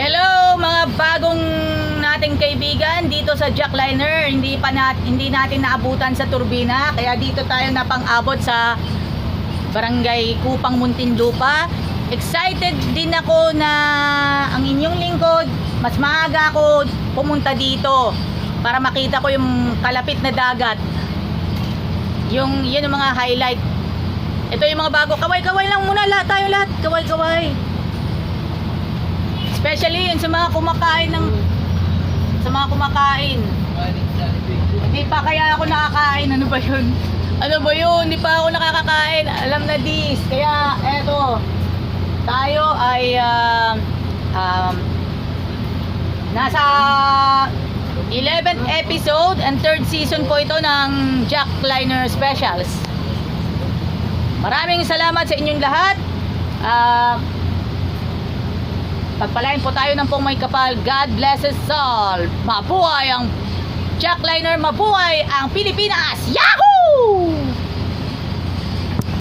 Hello mga bagong nating kaibigan dito sa Jackliner. Hindi natin naabutan sa turbina, kaya dito tayo napang-abot sa Barangay Kupang Muntinlupa. Excited din ako na ang inyong lingkod, mas maaga ako pumunta dito para makita ko yung kalapit na dagat. Yun ang mga highlight. Ito yung mga bago. Kaway-kaway lang muna tayo lahat. Kaway-kaway. Especially yun sa mga kumakain Hindi pa kaya ako nakakain. Ano ba yun? Hindi pa ako nakakakain. Alam na this. Kaya eto, tayo ay nasa 11th episode and 3rd season po ito ng Jackliner Specials. Maraming salamat sa inyong lahat. Pagpalain po tayo ng pong may kapal. God bless us all. Mabuhay ang Jackliner, mabuhay ang Pilipinas! Yahoo!